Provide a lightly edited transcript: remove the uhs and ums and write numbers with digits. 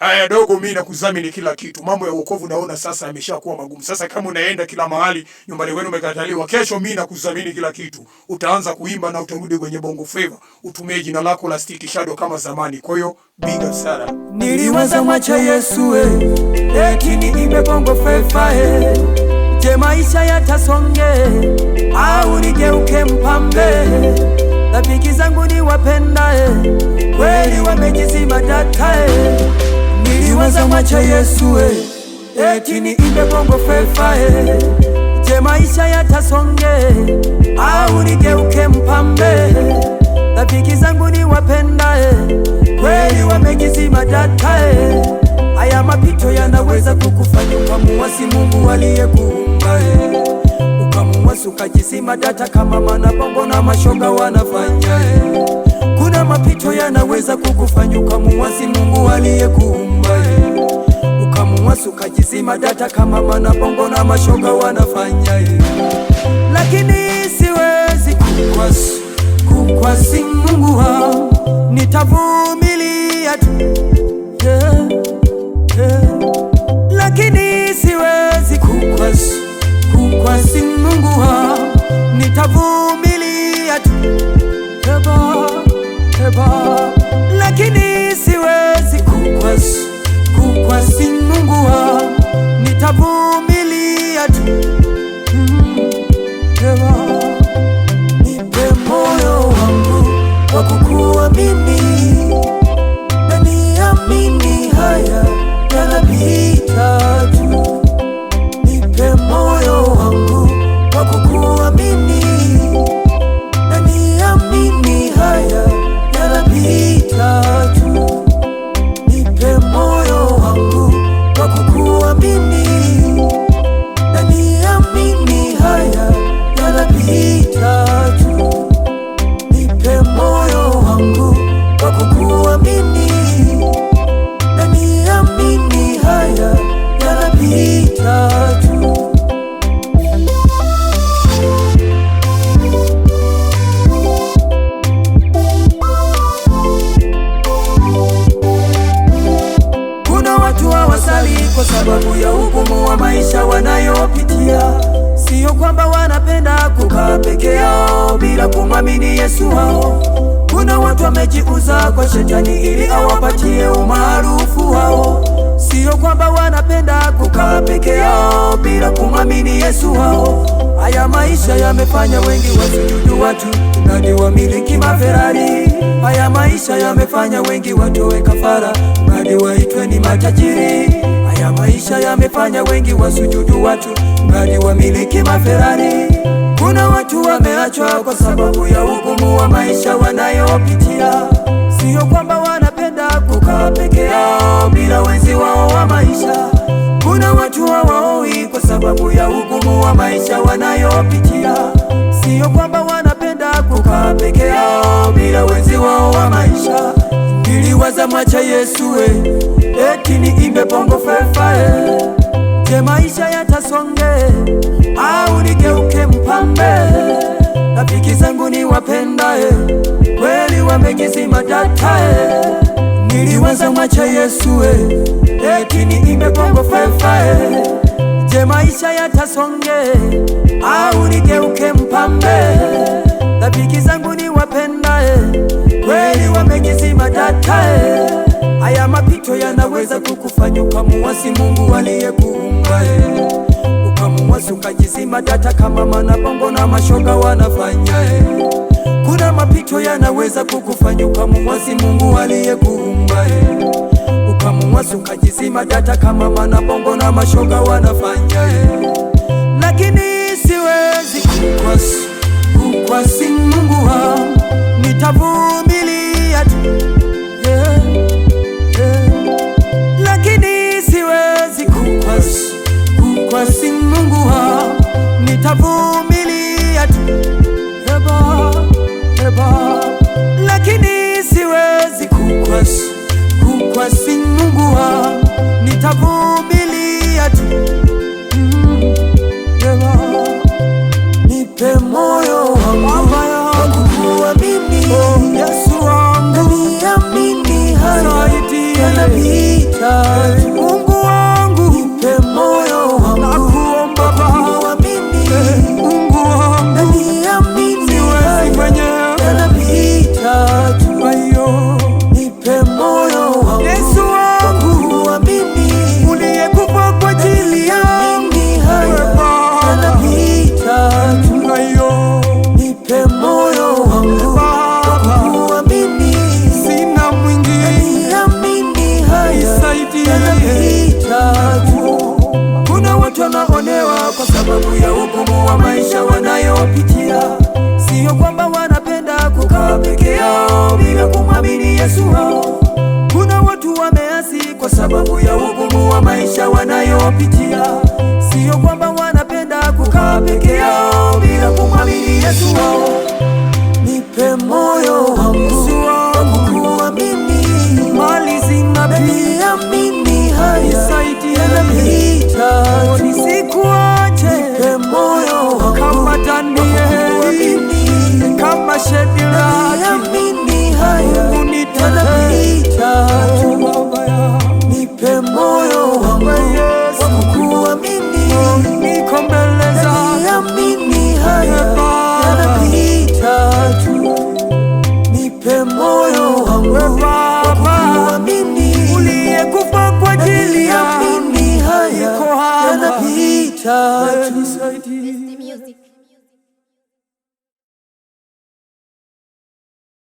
Haya dogo, mimi nakudhamini kila kitu. Mambo ya wokovu naona sasa yameshakuwa magumu. Sasa kama unaenda kila mahali, nyumbani kwenu umekataliwa, kesho mimi nakudhamini kila kitu. Utaanza kuimba na utarudi kwenye Bongo Flava. Utumie jina lako la Sticky Shadow kama zamani. Kwa hiyo big up sana. Niliwaza mwacha Yesu eti niimbe Bongo Flava Je, maisha yatasonge au nigeuke mpambe? Rafiki zangu ni wapenda kweli wamejizima data Niliwaza mwacha Yesu eti niimbe Bongo Flava Je, maisha yatasonge au nigeuke mpambe? Rafiki zangu ni wapenda kweli wamejizima data Haya mapito yanaweza kukufanya ukamuasi Mungu aliyekuumba Ukamuasi ukajizima data kama manabongo na mashoga wanafanya Kuna mapito yanaweza kukufanya ukamuasi Mungu aliyekuumba Ukamuasi ukajizima data kama manabongo na mashoga wanafanya Lakini siwezi kukwasi Mungu wangu nitavumilia tu Lakini siwezi kukwasi Mungu wangu nitavumilia tu Lakini siwezi kukwasi Mungu wangu nitavumilia tu Nipe moyo wangu wa kukuamini na niamini haya yanapita tu Nipe moyo wangu wa kukuamini na niamini haya yanapita tu Nipe moyo wangu wa kukuamini na niamini haya yanapita tu Nipe moyo wangu wa kukuamini na niamini haya yanapita tu Kuna watu hawasali kwa sababu ya ugumu wa maisha wanayopitia Sio kwamba wanapenda kukaa peke yao bila kumwamini Yesu wao Kuna watu wamejiuza kwa shetani ili awapatie umaarufu wao Sio kwamba wanapenda kukaa peke yao bila kumwamini Yesu wao Haya maisha yamefanya wengi wasujudu watu nadi wamiliki maferari Haya maisha yamefanya wengi watoe kafara nadi waitwe ni matajiri Haya maisha yamefanya wengi wasujudu watu nadi wamiliki maferari Kuna watu wameachwa kwa sababu ya ugumu wa maisha wanayopitia Sio kwamba wanapenda kukaa peke yao bila wenzi wao wa maisha Kuna watu hawaoi kwa sababu ya ugumu wa maisha wanayopitia Sio kwamba wanapenda kukaa peke yao bila wenzi wao wa maisha Niliwaza mwacha Yesu eti niimbe Bongo Flava Je, maisha yatasonge au nigeuke mpambe? Rafiki zangu ni wapenda kweli wamejizima data Niliwaza mwacha Yesu eti niimbe Bongo Flava Je, maisha yatasonge au nigeuke mpambe? Rafiki zangu ni wapenda kweli wamejizima data Haya mapito yanaweza kukufanya ukamuasi Mungu aliyekuumba Ukamuasi ukajizima data kama manabongo na mashoga wanafanya Kuna mapito yanaweza kukufanya ukamuasi Mungu aliyekuumba Ukamuasi ukajizima data kama manabongo na mashoga wanafanya Lakini siwezi kukwasi Mungu wangu nitavumilia tu Lakini siwezi kukwasi Mungu wangu nitavumilia tu Lakini siwezi kukwasi Mungu wangu nitavumilia tu Nipe moyo wangu wa kukuamini Yesu wangu yanapita. Mungu wangu, nipe moyo wangu, nakuomba Baba, Mungu wangu, niamini siwezi mwenyewe, yanapita tu. Ayo, nipe moyo wangu, Yesu wangu, kuamini uliyekufa kwa ajili yangu, yanapita tu. Ayo, nipe moyo wangu Baba, kuamini sina mwingine, niamini haya yanapita tu. Kuna watu wanaonewa kwa sababu ya ugumu wa maisha wanayopitia. Sio kwamba wanapenda kukaa peke yao bila kumwamini Yesu wao. Kuna watu wameasi kwa sababu ya ugumu wa maisha wanayopitia. Sio kwamba wanapenda kukaa peke yao bila kumwamini Yesu wao. Nipe moyo wangu kuamini, mali zinapita, haya yanapita, nisikuache. Nipe moyo wangu kama Danieli, kama Shadraka, haya yanapita tu. Nipe moyo wangu kuamini, niko mbele zako, niamini haya yanapita tu. Nipe moyo wangu kuamini, uliyekufa kwa ajili yangu, haya yanapita tu.